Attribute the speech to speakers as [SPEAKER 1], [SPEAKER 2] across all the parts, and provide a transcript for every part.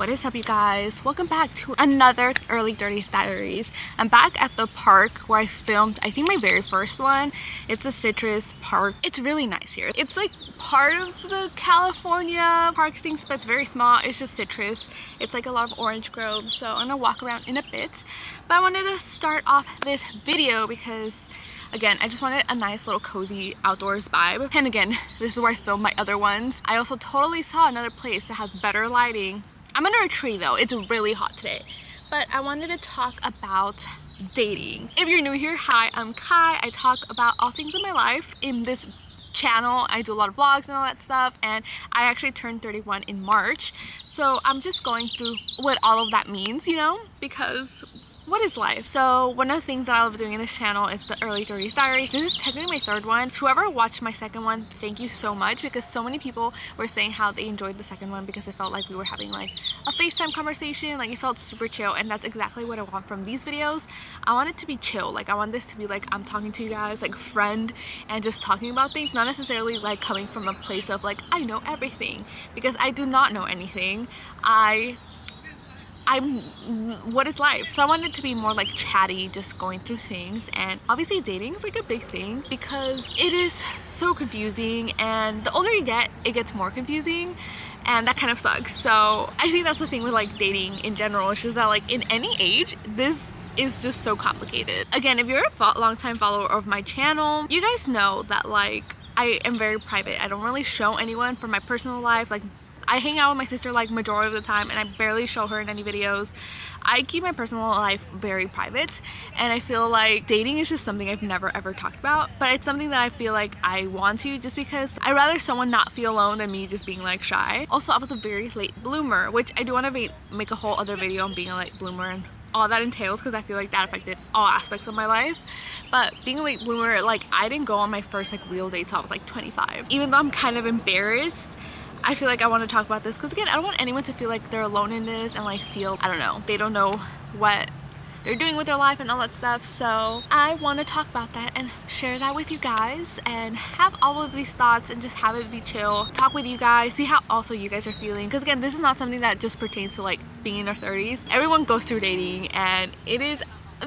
[SPEAKER 1] What is up, you guys? Welcome back to another Early 30s Diaries. I'm back at the park where I filmed, I think, my very first one. It's a citrus park. It's really nice here. It's like part of the California park things, but it's very small. It's just citrus. It's like a lot of orange groves, so I'm gonna walk around in a bit. But I wanted to start off this video because, again, I just wanted a nice little cozy outdoors vibe. And again, this is where I filmed my other ones. I also totally saw another place that has better lighting. I'm under a tree though, it's really hot today. But I wanted to talk about dating. If you're new here, hi, I'm Kai. I talk about all things in my life in this channel. I do a lot of vlogs and all that stuff, and I actually turned 31 in March. So I'm just going through what all of that means, you know, because what is life? So one of the things that I love doing in this channel is the Early 30s Diaries. This is technically my third one. Whoever watched my second one, thank you so much, because so many people were saying how they enjoyed the second one because it felt like we were having like a FaceTime conversation. Like, it felt super chill, and that's exactly what I want from these videos. I want it to be chill. Like, I want this to be like I'm talking to you guys like friend and just talking about things, not necessarily like coming from a place of like I know everything, because I do not know anything. What is life? So I wanted it to be more like chatty, just going through things. And obviously dating is like a big thing because it is so confusing, and the older you get, it gets more confusing, and that kind of sucks. So I think that's the thing with like dating in general. It's just that like in any age, this is just so complicated. Again, if you're a long-time follower of my channel, you guys know that like I am very private. I don't really show anyone from my personal life. Like, I hang out with my sister like majority of the time, and I barely show her in any videos. I keep my personal life very private, and I feel like dating is just something I've never ever talked about, but it's something that I feel like I want to, just because I'd rather someone not feel alone than me just being like shy. Also, I was a very late bloomer, which I do want to make a whole other video on being a late bloomer and all that entails, because I feel like that affected all aspects of my life. But being a late bloomer, like, I didn't go on my first like real date till I was like 25. Even though I'm kind of embarrassed, I feel like I want to talk about this because, again, I don't want anyone to feel like they're alone in this and like feel, I don't know, they don't know what they're doing with their life and all that stuff. So I want to talk about that and share that with you guys and have all of these thoughts and just have it be chill, talk with you guys, see how also you guys are feeling, because again, this is not something that just pertains to like being in their 30s. Everyone goes through dating, and it is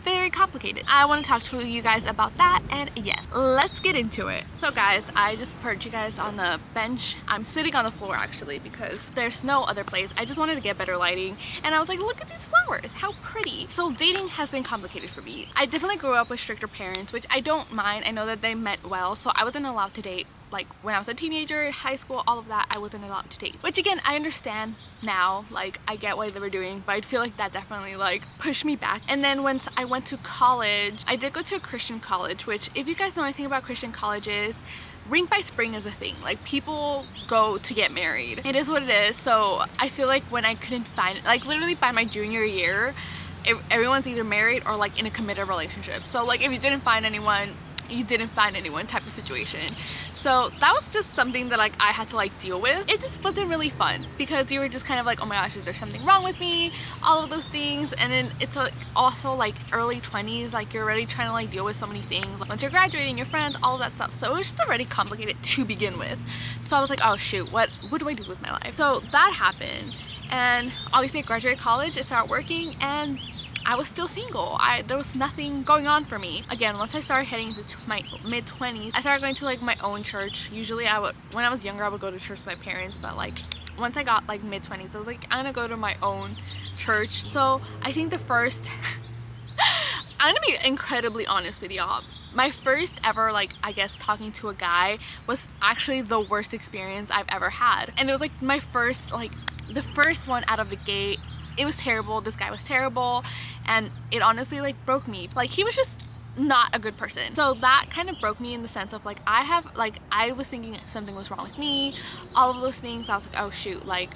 [SPEAKER 1] very complicated. I want to talk to you guys about that, and yes, let's get into it. So guys, I just perched you guys on the bench. I'm sitting on the floor actually because there's no other place. I just wanted to get better lighting, and I was like, look at these flowers, how pretty. So dating has been complicated for me. I definitely grew up with stricter parents, which I don't mind. I know that they meant well, so I wasn't allowed to date. Like, when I was a teenager, high school, all of that, I wasn't allowed to date. Which, again, I understand now. Like, I get what they were doing, but I feel like that definitely, like, pushed me back. And then once I went to college, I did go to a Christian college, which, if you guys know anything about Christian colleges, ring by spring is a thing. Like, people go to get married. It is what it is. So I feel like when I couldn't find, like, literally by my junior year, everyone's either married or, like, in a committed relationship. So, like, if you didn't find anyone, you didn't find anyone type of situation. So that was just something that like I had to like deal with. It just wasn't really fun because you were just kind of like, oh my gosh, is there something wrong with me, all of those things. And then it's like also like early 20s, like you're already trying to like deal with so many things, like once you're graduating, your friends, all of that stuff. So it was just already complicated to begin with. So I was like, oh shoot, what do I do with my life? So that happened, and obviously I graduated college, I started working, and I was still single. There was nothing going on for me. Again, once I started heading into my mid-20s, I started going to like my own church. Usually when I was younger, I would go to church with my parents, but like once I got like mid-20s, I was like, I'm gonna go to my own church. So I think the first, I'm gonna be incredibly honest with y'all. My first ever, like, I guess talking to a guy was actually the worst experience I've ever had. And it was like my first, like the first one out of the gate. It was terrible. This guy was terrible, and it honestly like broke me. Like, he was just not a good person. So that kind of broke me in the sense of like I was thinking something was wrong with me, all of those things. I was like, oh shoot, like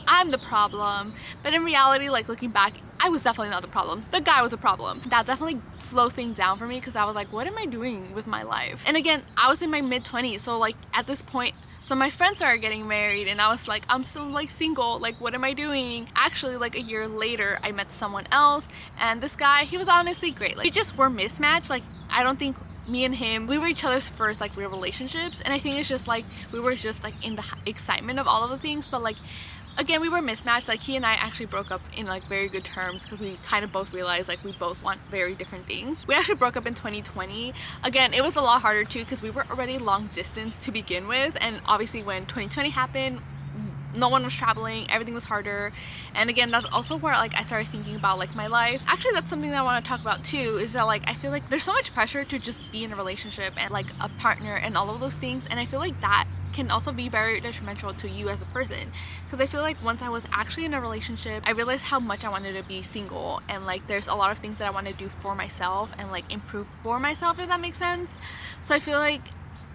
[SPEAKER 1] I'm the problem. But in reality, like looking back, I was definitely not the problem. The guy was a problem. That definitely slowed things down for me because I was like, what am I doing with my life? And again, I was in my mid-20s, so like at this point, so my friends started getting married, and I was like, I'm still like single, like what am I doing? Actually, like a year later, I met someone else, and this guy, he was honestly great. Like, we just were mismatched. Like, I don't think me and him, we were each other's first like real relationships, and I think it's just like we were just like in the excitement of all of the things, but like again, we were mismatched. Like, he and I actually broke up in like very good terms because we kind of both realized like we both want very different things. We actually broke up in 2020. Again, it was a lot harder too because we were already long distance to begin with, and obviously when 2020 happened, no one was traveling, everything was harder. And again, that's also where like I started thinking about like my life. Actually, that's something that I want to talk about too, is that like I feel like there's so much pressure to just be in a relationship and like a partner and all of those things, and I feel like that can also be very detrimental to you as a person, because I feel like once I was actually in a relationship, I realized how much I wanted to be single, and like there's a lot of things that I want to do for myself and like improve for myself, if that makes sense. So I feel like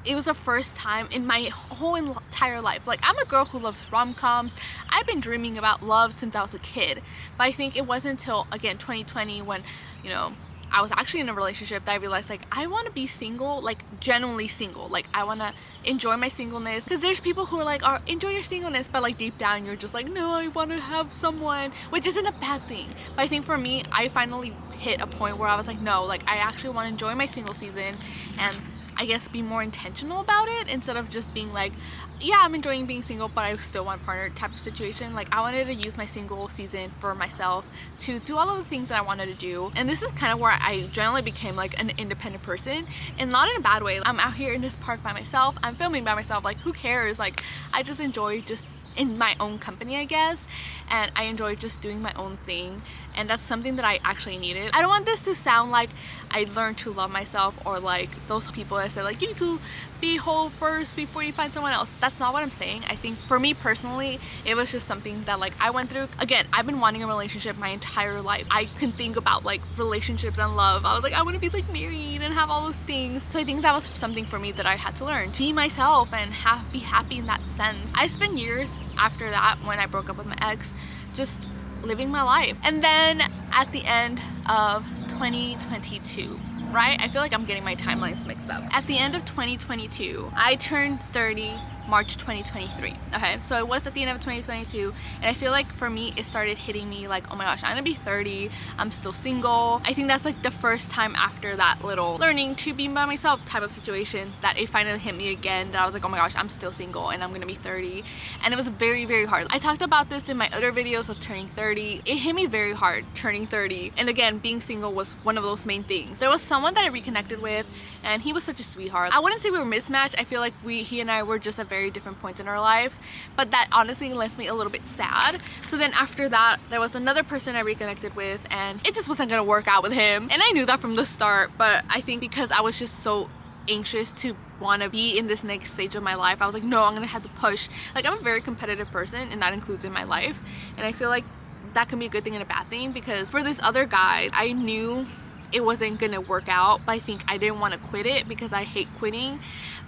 [SPEAKER 1] it was the first time in my whole entire life. Like, I'm a girl who loves rom-coms. I've been dreaming about love since I was a kid, but I think it wasn't until, again, 2020 when, you know, I was actually in a relationship that I realized like I want to be single, like genuinely single. Like, I want to enjoy my singleness, because there's people who are like, oh, enjoy your singleness, but like deep down you're just like, no, I want to have someone, which isn't a bad thing. But I think for me, I finally hit a point where I was like, no, like I actually want to enjoy my single season and I guess be more intentional about it, instead of just being like, yeah, I'm enjoying being single but I still want a partner type of situation. Like, I wanted to use my single season for myself to do all of the things that I wanted to do. And this is kind of where I generally became like an independent person, and not in a bad way. I'm out here in this park by myself, I'm filming by myself, like who cares? Like, I just enjoy just in my own company, I guess, and I enjoy just doing my own thing, and that's something that I actually needed. I don't want this to sound like I learned to love myself, or like those people that say like you need to be whole first before you find someone else. That's not what I'm saying. I think for me personally, it was just something that like I went through. Again, I've been wanting a relationship my entire life. I can think about like relationships and love. I was like, I want to be like married and have all those things. So I think that was something for me that I had to learn, be myself and be happy in that sense. I spent years after that, when I broke up with my ex, just living my life. And then at the end of 2022, right? I feel like I'm getting my timelines mixed up. At the end of 2022, I turned 30 March 2023. Okay, so it was at the end of 2022, and I feel like for me it started hitting me like, oh my gosh, I'm gonna be 30, I'm still single. I think that's like the first time after that little learning to be by myself type of situation that it finally hit me again, that I was like, oh my gosh, I'm still single and I'm gonna be 30. And it was very, very hard. I talked about this in my other videos of turning 30. It hit me very hard turning 30, and again, being single was one of those main things. There was someone that I reconnected with, and he was such a sweetheart. I wouldn't say we were mismatched. I feel like he and I were just at very different points in our life, but that honestly left me a little bit sad. So then after that, there was another person I reconnected with, and it just wasn't gonna work out with him, and I knew that from the start. But I think because I was just so anxious to want to be in this next stage of my life, I was like, no, I'm gonna have to push. Like, I'm a very competitive person, and that includes in my life, and I feel like that can be a good thing and a bad thing, because for this other guy, I knew it wasn't gonna work out, but I think I didn't want to quit it because I hate quitting,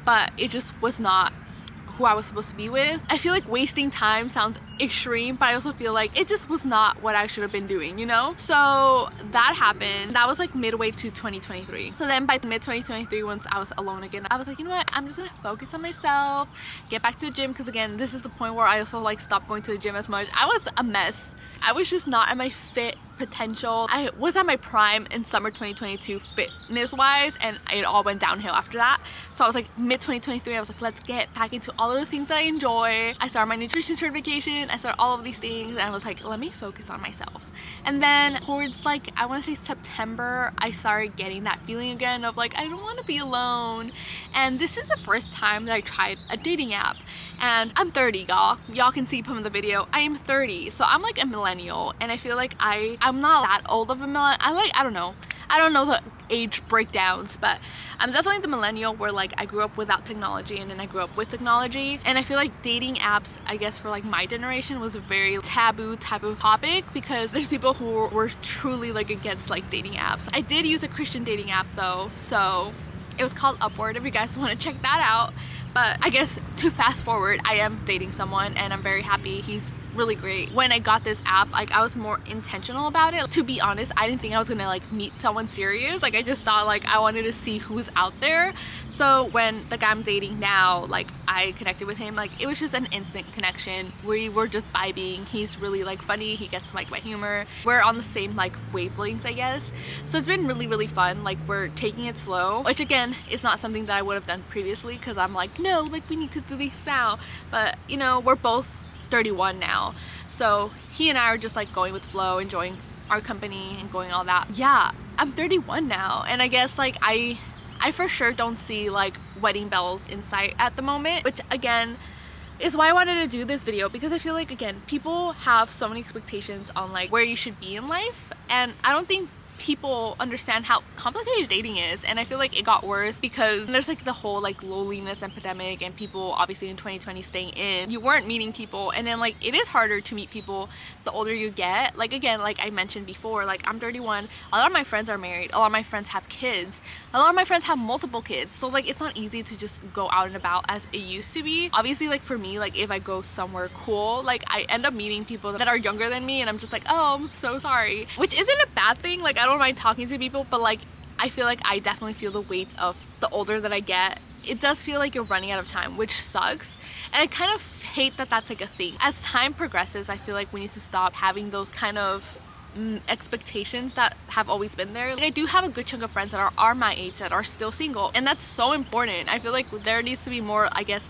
[SPEAKER 1] but it just was not who I was supposed to be with. I feel like wasting time sounds extreme, but I also feel like it just was not what I should have been doing, you know? So that happened. That was like midway to 2023. So then by mid 2023, once I was alone again, I was like, you know what, I'm just gonna focus on myself, get back to the gym, because again, this is the point where I also like stopped going to the gym as much. I was a mess. I was just not at my fit potential. I was at my prime in summer 2022 fitness wise, and it all went downhill after that. So I was like mid 2023, I was like, let's get back into all of the things that I enjoy. I started my nutrition certification, I started all of these things, and I was like, let me focus on myself. And then towards like, I want to say September, I started getting that feeling again of like, I don't want to be alone. And this is the first time that I tried a dating app, and I'm 30, y'all can see from the video, I am 30, so I'm like a millennial, and I feel like I'm not that old of a millennial. I don't know the age breakdowns, but I'm definitely the millennial where like I grew up without technology and then I grew up with technology. And I feel like dating apps, I guess for like my generation, was a very taboo type of topic, because there's people who were truly like against like dating apps. I did use a Christian dating app though, so it was called Upward, if you guys want to check that out. But I guess to fast forward, I am dating someone and I'm very happy. He's really great. When I got this app, like I was more intentional about it. To be honest, I didn't think I was gonna like meet someone serious. Like, I just thought like I wanted to see who's out there. So when the guy I'm dating now, like I connected with him, like it was just an instant connection. We were just vibing. He's really like funny, he gets like my humor, we're on the same like wavelength, I guess. So it's been really, really fun. Like, we're taking it slow, which again is not something that I would have done previously, because I'm like, no, like we need to do this now. But you know, we're both 31 now. So he and I are just like going with flow, enjoying our company and going all that. Yeah, I'm 31 now, and I guess like I for sure don't see like wedding bells in sight at the moment, which again is why I wanted to do this video, because I feel like, again, people have so many expectations on like where you should be in life, and I don't think people understand how complicated dating is. And I feel like it got worse because there's like the whole like loneliness epidemic, and people obviously in 2020 staying in, you weren't meeting people, and then like it is harder to meet people the older you get. Like again, like I mentioned before, like I'm 31, a lot of my friends are married, a lot of my friends have kids, a lot of my friends have multiple kids, so like it's not easy to just go out and about as it used to be. Obviously, like for me, like if I go somewhere cool, like I end up meeting people that are younger than me, and I'm just like, oh, I'm so sorry, which isn't a bad thing. Like I don't mind talking to people, but like I feel like I definitely feel the weight of the older that I get. It does feel like you're running out of time, which sucks, and I kind of hate that that's like a thing. As time progresses, I feel like we need to stop having those kind of expectations that have always been there. Like I do have a good chunk of friends that are my age that are still single, and that's so important. I feel like there needs to be more, I guess,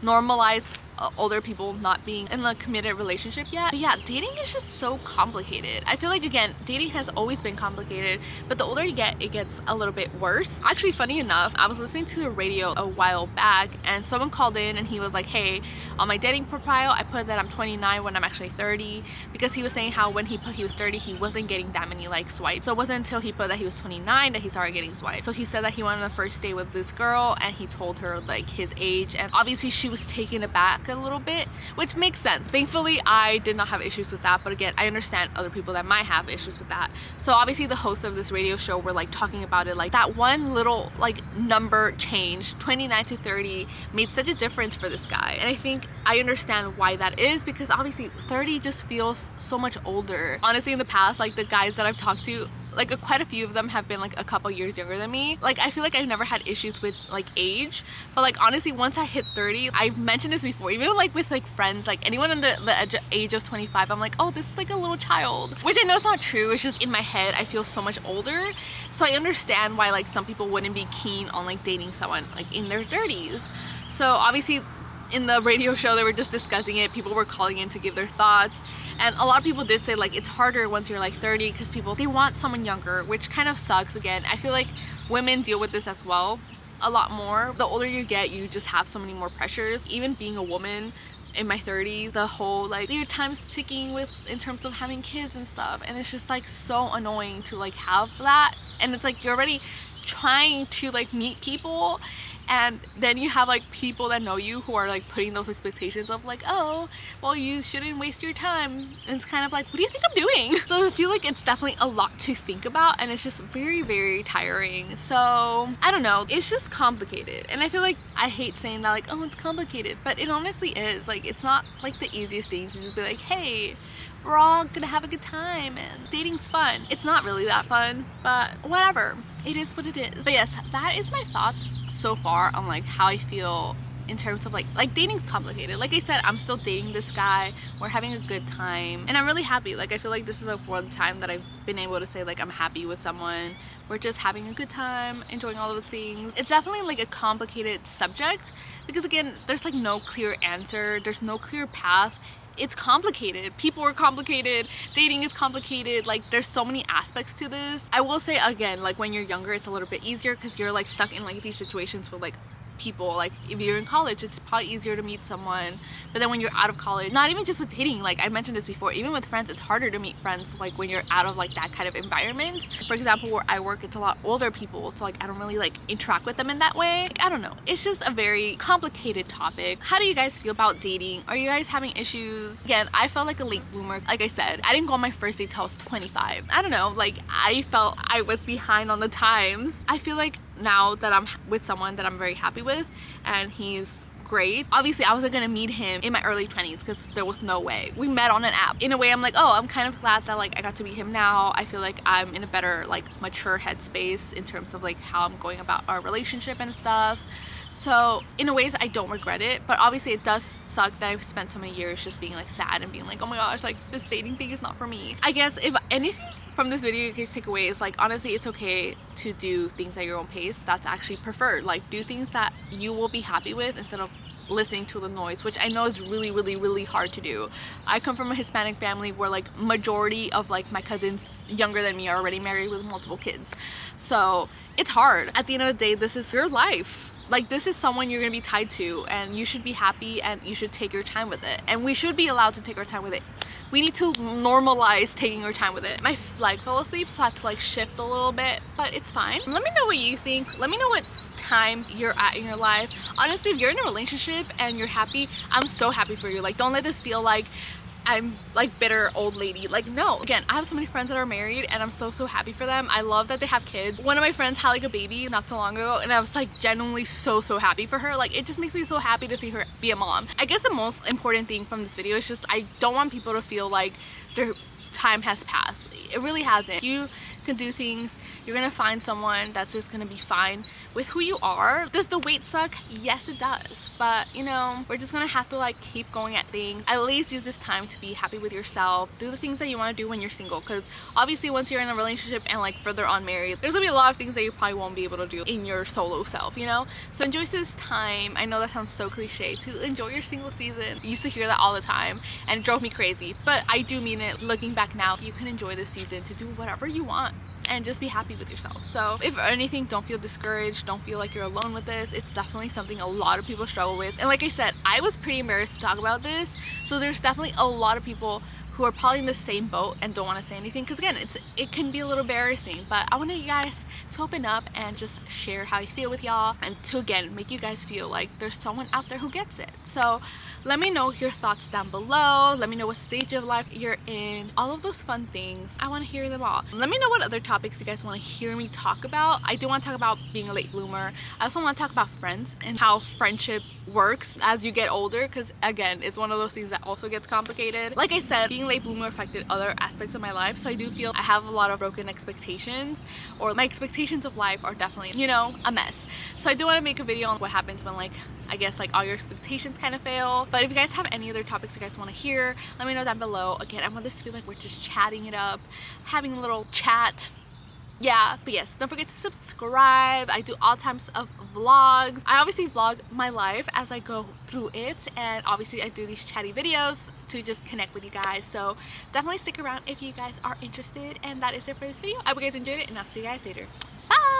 [SPEAKER 1] normalized older people not being in a committed relationship yet. But yeah, dating is just so complicated. I feel like, again, dating has always been complicated, but the older you get, it gets a little bit worse. Actually, funny enough, I was listening to the radio a while back, and someone called in and he was like, hey, on my dating profile I put that I'm 29 when I'm actually 30, because he was saying how when he put he was 30, he wasn't getting that many like swipes. So it wasn't until he put that he was 29 that he started getting swipes. So he said that he went on the first date with this girl, and he told her like his age, and obviously she was taken aback a little bit, which makes sense. Thankfully, I did not have issues with that, but again, I understand other people that might have issues with that. So obviously the hosts of this radio show were like talking about it, like that one little like number change, 29 to 30, made such a difference for this guy. And I think I understand why that is, because obviously 30 just feels so much older. Honestly, in the past, like the guys that I've talked to, like quite a few of them have been like a couple years younger than me. Like I feel like I've never had issues with like age, but like honestly, once I hit 30, I've mentioned this before, even like with like friends, like anyone under the age of 25, I'm like, oh, this is like a little child, which I know is not true. It's just in my head I feel so much older. So I understand why like some people wouldn't be keen on like dating someone like in their 30s. So obviously in the radio show they were just discussing it, people were calling in to give their thoughts, and a lot of people did say like it's harder once you're like 30 because people, they want someone younger, which kind of sucks. Again, I feel like women deal with this as well a lot more. The older you get, you just have so many more pressures. Even being a woman in my 30s, the whole like your time's ticking with in terms of having kids and stuff, and it's just like so annoying to like have that. And it's like you're already trying to like meet people, and then you have like people that know you who are like putting those expectations of like, oh, well, you shouldn't waste your time. And it's kind of like, what do you think I'm doing? So I feel like it's definitely a lot to think about, and it's just very, very tiring. So I don't know, it's just complicated. And I feel like I hate saying that, like, oh, it's complicated, but it honestly is. Like, it's not like the easiest thing to just be like, hey, we're all gonna have a good time and dating's fun. It's not really that fun, but whatever, it is what it is. But yes, that is my thoughts so far on like how I feel in terms of like dating's complicated. Like I said, I'm still dating this guy, we're having a good time, and I'm really happy. Like I feel like this is like one time that I've been able to say like I'm happy with someone. We're just having a good time, enjoying all of the things. It's definitely like a complicated subject because again, there's like no clear answer, there's no clear path. It's complicated. People are complicated. Dating is complicated. Like there's so many aspects to this. I will say again, like when you're younger, it's a little bit easier because you're like stuck in like these situations with like people. Like if you're in college, it's probably easier to meet someone, but then when you're out of college, not even just with dating, like I mentioned this before, even with friends, it's harder to meet friends like when you're out of like that kind of environment. For example, where I work, it's a lot older people, so like I don't really like interact with them in that way. Like, I don't know, it's just a very complicated topic. How do you guys feel about dating? Are you guys having issues? Again, I felt like a late bloomer. Like I said, I didn't go on my first date till I was 25. I don't know, like I felt I was behind on the times. I feel like now that I'm with someone that I'm very happy with and he's great, obviously I wasn't gonna meet him in my early 20s because there was no way. We met on an app. In a way, I'm like, oh, I'm kind of glad that like I got to meet him now. I feel like I'm in a better like mature headspace in terms of like how I'm going about our relationship and stuff. So in a ways I don't regret it, but obviously it does suck that I've spent so many years just being like sad and being like, oh my gosh, like this dating thing is not for me. I guess if anything from this video you guys take away is like, honestly, it's okay to do things at your own pace. That's actually preferred. Like do things that you will be happy with instead of listening to the noise, which I know is really hard to do. I come from a Hispanic family where like majority of like my cousins younger than me are already married with multiple kids, so it's hard. At the end of the day, this is your life. Like, this is someone you're gonna be tied to, and you should be happy and you should take your time with it, and we should be allowed to take our time with it. We need to normalize taking our time with it. My flight fell asleep, so I had to like shift a little bit, but it's fine. Let me know what you think. Let me know what time you're at in your life. Honestly, if you're in a relationship and you're happy, I'm so happy for you. Like, don't let this feel like I'm like bitter old lady. Like, no. Again, I have so many friends that are married and I'm so happy for them. I love that they have kids. One of my friends had like a baby not so long ago, and I was like genuinely so happy for her. Like, it just makes me so happy to see her be a mom. I guess the most important thing from this video is just I don't want people to feel like their time has passed. It really hasn't. You can do things. You're gonna find someone that's just gonna be fine with who you are. Does the wait suck? Yes, it does. But you know, we're just gonna have to like keep going at things. At least use this time to be happy with yourself. Do the things that you want to do when you're single, because obviously once you're in a relationship and like further on married, there's gonna be a lot of things that you probably won't be able to do in your solo self, you know? So enjoy this time. I know that sounds so cliche, to enjoy your single season. I used to hear that all the time and it drove me crazy, but I do mean it. Looking back now, you can enjoy this season to do whatever you want and just be happy with yourself. So if anything, don't feel discouraged, don't feel like you're alone with this. It's definitely something a lot of people struggle with, and like I said, I was pretty embarrassed to talk about this, so there's definitely a lot of people who are probably in the same boat and don't want to say anything, because again, it can be a little embarrassing. But I want you guys to open up and just share how you feel with y'all, and to again make you guys feel like there's someone out there who gets it. So let me know your thoughts down below. Let me know what stage of life you're in, all of those fun things. I want to hear them all. Let me know what other topics you guys want to hear me talk about. I do want to talk about being a late bloomer. I also want to talk about friends and how friendship works as you get older, because again, it's one of those things that also gets complicated. Like I said, being late bloomer affected other aspects of my life, so I do feel I have a lot of broken expectations, or my expectations of life are definitely, you know, a mess. So I do want to make a video on what happens when, like, I guess like all your expectations kind of fail. But if you guys have any other topics you guys want to hear, let me know down below. Again, I want this to be like we're just chatting it up, having a little chat. Yeah, but yes, don't forget to subscribe. I do all types of vlogs. I obviously vlog my life as I go through it, and obviously I do these chatty videos to just connect with you guys. So definitely stick around if you guys are interested, and that is it for this video. I hope you guys enjoyed it, and I'll see you guys later. Bye.